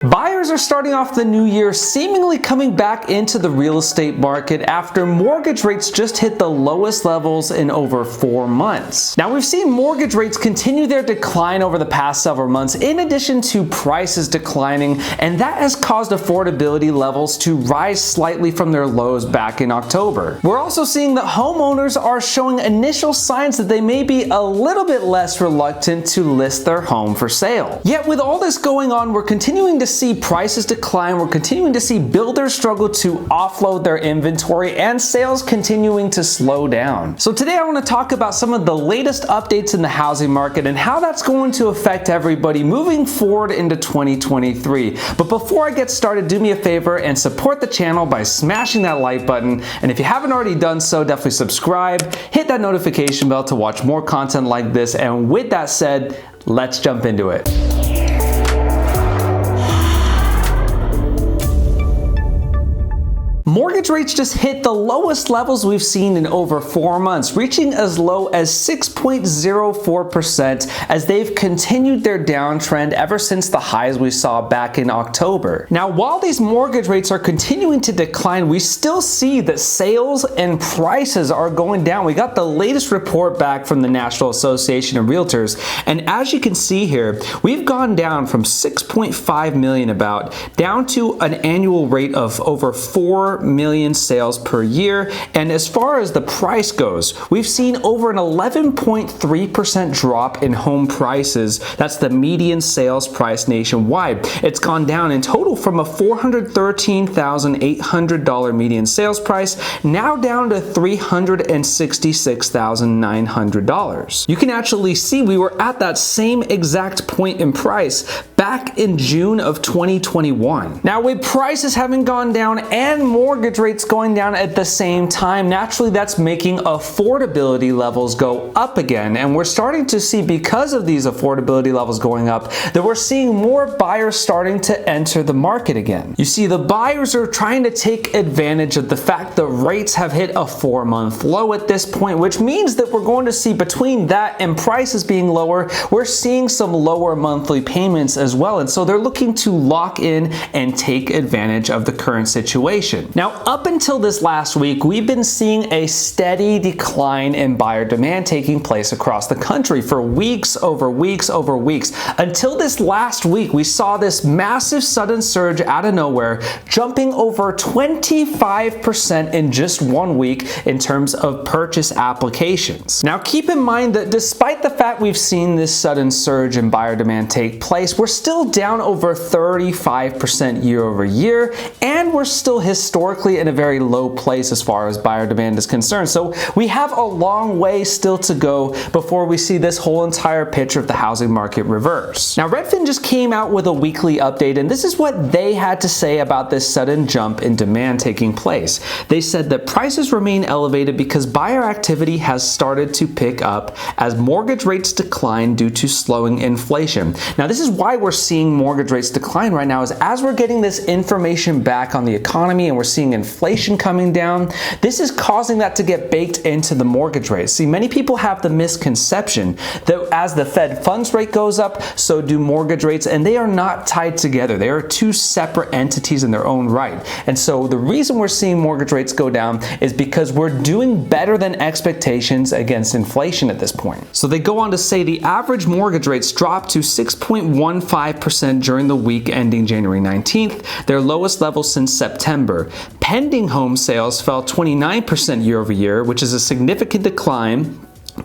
Buyers are starting off the new year seemingly coming back into the real estate market after mortgage rates just hit the lowest levels in over 4 months. Now, we've seen mortgage rates continue their decline over the past several months in addition to prices declining, and that has caused affordability levels to rise slightly from their lows back in October. We're also seeing that homeowners are showing initial signs that they may be a little bit less reluctant to list their home for sale. Yet with all this going on, we're continuing to see prices decline, we're continuing to see builders struggle to offload their inventory, and sales continuing to slow down. So today I want to talk about some of the latest updates in the housing market and how that's going to affect everybody moving forward into 2023. But before I get started, do me a favor and support the channel by smashing that like button. And if you haven't already done so, definitely subscribe, hit that notification bell to watch more content like this. And with that said, let's jump into it. Mortgage rates just hit the lowest levels we've seen in over 4 months, reaching as low as 6.04% as they've continued their downtrend ever since the highs we saw back in October. Now, while these mortgage rates are continuing to decline, we still see that sales and prices are going down. We got the latest report back from the National Association of Realtors, and as you can see here, we've gone down from 6.5 million down to an annual rate of over 4 million sales per year. And as far as the price goes, we've seen over an 11.3% drop in home prices. That's the median sales price nationwide. It's gone down in total from a $413,800 median sales price now down to $366,900. You can actually see we were at that same exact point in price back in June of 2021. Now, with prices having gone down and mortgage rates going down at the same time, naturally that's making affordability levels go up again. And we're starting to see, because of these affordability levels going up, that we're seeing more buyers starting to enter the market again. You see, the buyers are trying to take advantage of the fact that rates have hit a 4-month low at this point, which means that we're going to see, between that and prices being lower, we're seeing some lower monthly payments as well. And so they're looking to lock in and take advantage of the current situation. Now, up until this last week, we've been seeing a steady decline in buyer demand taking place across the country for weeks over weeks over weeks. Until this last week, we saw this massive sudden surge out of nowhere, jumping over 25% in just 1 week in terms of purchase applications. Now, keep in mind that despite the fact we've seen this sudden surge in buyer demand take place, we're still down over 35% year over year, and we're still historically in a very low place as far as buyer demand is concerned. So we have a long way still to go before we see this whole entire picture of the housing market reverse. Now, Redfin just came out with a weekly update, and this is what they had to say about this sudden jump in demand taking place. They said that prices remain elevated because buyer activity has started to pick up as mortgage rates decline due to slowing inflation. Now, this is why we're seeing mortgage rates decline right now, is as we're getting this information back on the economy and we're seeing inflation coming down, this is causing that to get baked into the mortgage rate. See, many people have the misconception that as the Fed funds rate goes up, so do mortgage rates, and they are not tied together. They are two separate entities in their own right. And so the reason we're seeing mortgage rates go down is because we're doing better than expectations against inflation at this point. So they go on to say the average mortgage rates dropped to 6.15% during the week ending January 19th, their lowest level since September. Pending home sales fell 29% year over year, which is a significant decline,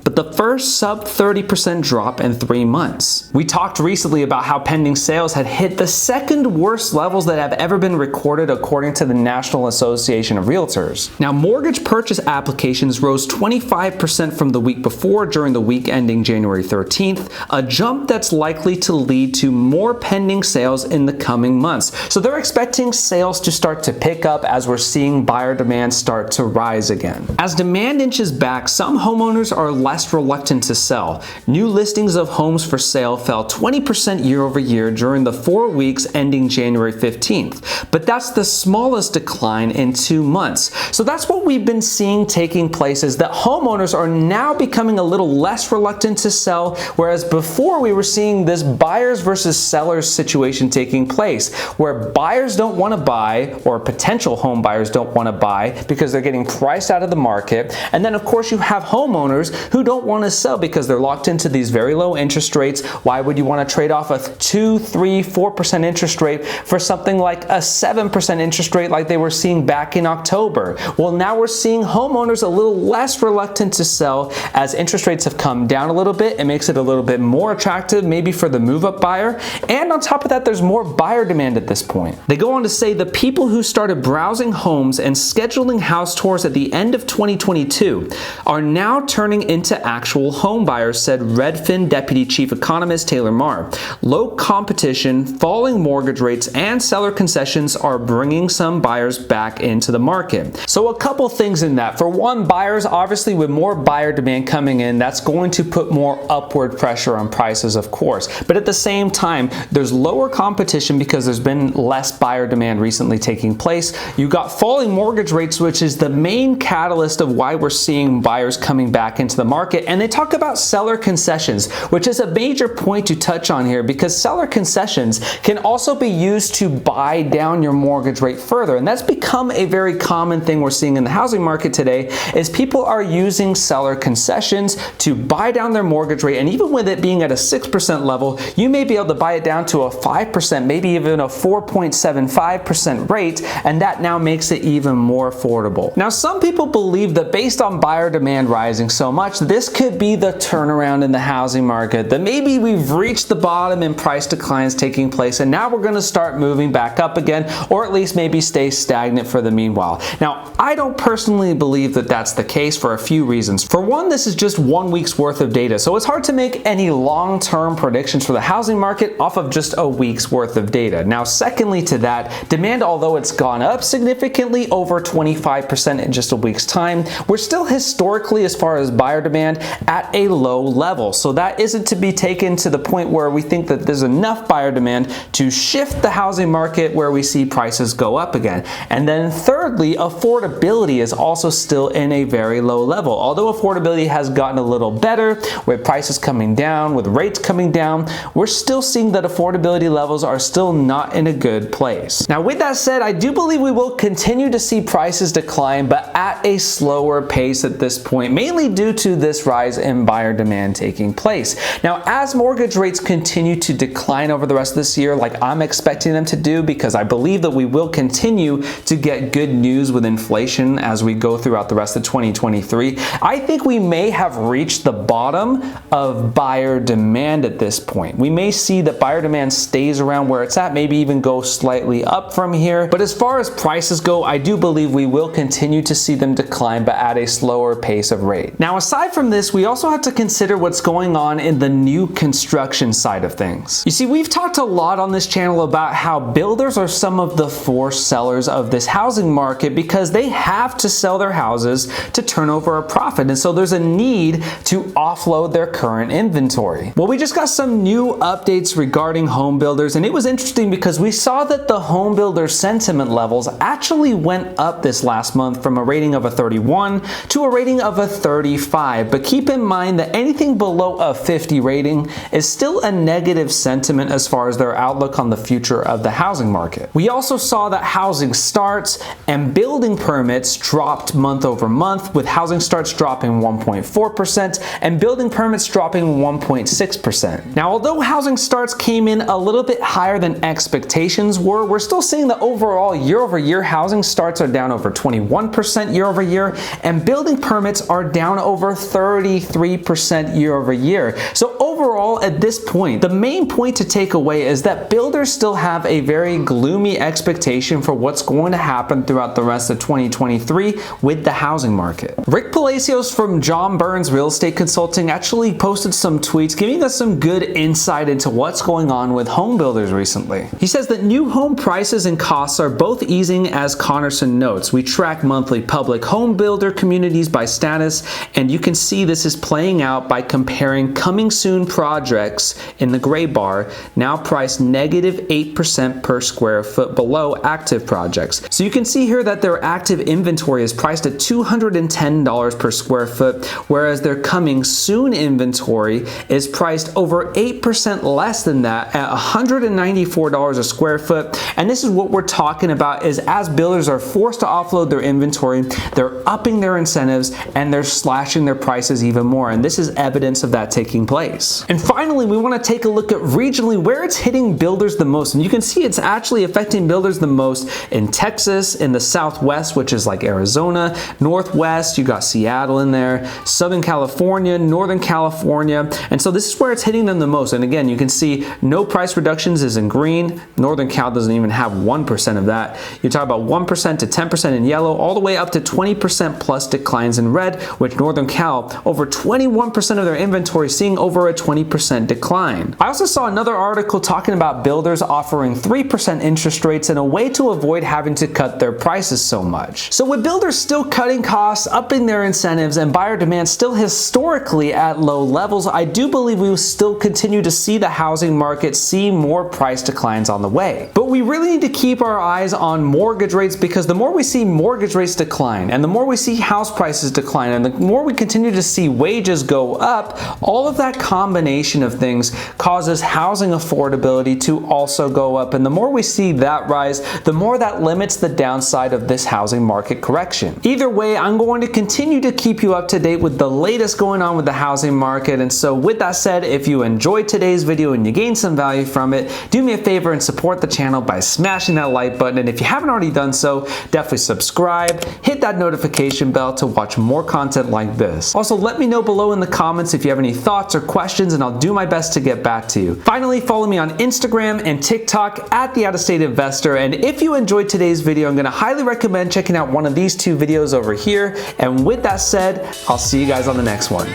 but the first sub 30% drop in 3 months. We talked recently about how pending sales had hit the second worst levels that have ever been recorded according to the National Association of Realtors. Now, mortgage purchase applications rose 25% from the week before during the week ending January 13th, a jump that's likely to lead to more pending sales in the coming months. So they're expecting sales to start to pick up as we're seeing buyer demand start to rise again. As demand inches back, some homeowners are less reluctant to sell. New listings of homes for sale fell 20% year over year during the 4 weeks ending January 15th, but that's the smallest decline in 2 months. So that's what we've been seeing taking place, is that homeowners are now becoming a little less reluctant to sell, whereas before we were seeing this buyers versus sellers situation taking place, where buyers don't want to buy, or potential home buyers don't want to buy because they're getting priced out of the market. And then of course you have homeowners who don't want to sell because they're locked into these very low interest rates. Why would you want to trade off a 2, 3, 4% interest rate for something like a 7% interest rate like they were seeing back in October? Well, now we're seeing homeowners a little less reluctant to sell as interest rates have come down a little bit. It makes it a little bit more attractive maybe for the move-up buyer. And on top of that, there's more buyer demand at this point. They go on to say the people who started browsing homes and scheduling house tours at the end of 2022 are now turning into actual home buyers, said Redfin Deputy Chief Economist Taylor Marr. Low competition, falling mortgage rates, and seller concessions are bringing some buyers back into the market. So a couple things in that. For one, buyers, obviously with more buyer demand coming in, that's going to put more upward pressure on prices, of course. But at the same time, there's lower competition because there's been less buyer demand recently taking place. You got falling mortgage rates, which is the main catalyst of why we're seeing buyers coming back into the market. And they talk about seller concessions, which is a major point to touch on here, because seller concessions can also be used to buy down your mortgage rate further. And that's become a very common thing we're seeing in the housing market today, is people are using seller concessions to buy down their mortgage rate. And even with it being at a 6% level, you may be able to buy it down to a 5%, maybe even a 4.75% rate, and that now makes it even more affordable. Now, some people believe that based on buyer demand rising so much, this could be the turnaround in the housing market, that maybe we've reached the bottom in price declines taking place, and now we're going to start moving back up again, or at least maybe stay stagnant for the meanwhile. Now, I don't personally believe that that's the case for a few reasons. For one, this is just 1 week's worth of data, so it's hard to make any long-term predictions for the housing market off of just a week's worth of data. Now, secondly to that, demand, although it's gone up significantly, over 25% in just a week's time, we're still historically, as far as buyer demand, at a low level. So that isn't to be taken to the point where we think that there's enough buyer demand to shift the housing market where we see prices go up again. And then thirdly, affordability is also still in a very low level. Although affordability has gotten a little better with prices coming down, with rates coming down, we're still seeing that affordability levels are still not in a good place. Now, with that said, I do believe we will continue to see prices decline, but at a slower pace at this point, mainly due to this rise in buyer demand taking place. Now, as mortgage rates continue to decline over the rest of this year, like I'm expecting them to do, because I believe that we will continue to get good news with inflation as we go throughout the rest of 2023, I think we may have reached the bottom of buyer demand at this point. We may see that buyer demand stays around where it's at, maybe even go slightly up from here. But as far as prices go, I do believe we will continue to see them decline, but at a slower pace of rate. Now, aside from this, we also have to consider what's going on in the new construction side of things. You see, we've talked a lot on this channel about how builders are some of the forced sellers of this housing market because they have to sell their houses to turn over a profit. And so there's a need to offload their current inventory. Well, we just got some new updates regarding home builders, and it was interesting because we saw that the home builder sentiment levels actually went up this last month from a rating of a 31 to a rating of a 35. But keep in mind that anything below a 50 rating is still a negative sentiment as far as their outlook on the future of the housing market. We also saw that housing starts and building permits dropped month over month, with housing starts dropping 1.4% and building permits dropping 1.6%. Now, although housing starts came in a little bit higher than expectations were, we're still seeing that overall year-over-year housing starts are down over 21% year-over-year, and building permits are down over 33% year-over-year. So overall, at this point, the main point to take away is that builders still have a very gloomy expectation for what's going to happen throughout the rest of 2023 with the housing market. Rick Palacios from John Burns Real Estate Consulting actually posted some tweets giving us some good insight into what's going on with home builders recently. He says that new home prices and costs are both easing, as Connerson notes. We track monthly public home builder communities by status, and you can see this is playing out by comparing coming soon projects in the gray bar, now priced -8% per square foot below active projects. So you can see here that their active inventory is priced at $210 per square foot, whereas their coming soon inventory is priced over 8% less than that at $194 a square foot. And this is what we're talking about, is as builders are forced to offload their inventory, they're upping their incentives and they're slashing their prices even more. And this is evidence of that taking place. And finally, we want to take a look at regionally where it's hitting builders the most. And you can see it's actually affecting builders the most in Texas, in the Southwest, which is like Arizona, Northwest, you got Seattle in there, Southern California, Northern California. And so this is where it's hitting them the most. And again, you can see no price reductions is in green. Northern Cal doesn't even have 1% of that. You're talking about 1% to 10% in yellow, all the way up to 20% plus declines in red, which Northern Cal, over 21% of their inventory seeing over a 20% decline. I also saw another article talking about builders offering 3% interest rates in a way to avoid having to cut their prices so much. So with builders still cutting costs, upping their incentives, and buyer demand still historically at low levels, I do believe we will still continue to see the housing market see more price declines on the way. But we really need to keep our eyes on mortgage rates, because the more we see mortgage rates decline, and the more we see house prices decline, and the more we continue to see wages go up, all of that combination of things causes housing affordability to also go up. And the more we see that rise, the more that limits the downside of this housing market correction. Either way, I'm going to continue to keep you up to date with the latest going on with the housing market. And so with that said, if you enjoyed today's video and you gained some value from it, do me a favor and support the channel by smashing that like button. And if you haven't already done so, definitely subscribe, hit that notification bell to watch more content like this. Also, let me know below in the comments if you have any thoughts or questions, and I'll do my best to get back to you. Finally, follow me on Instagram and TikTok at The Out of State Investor. And if you enjoyed today's video, I'm going to highly recommend checking out one of these two videos over here. And with that said, I'll see you guys on the next one.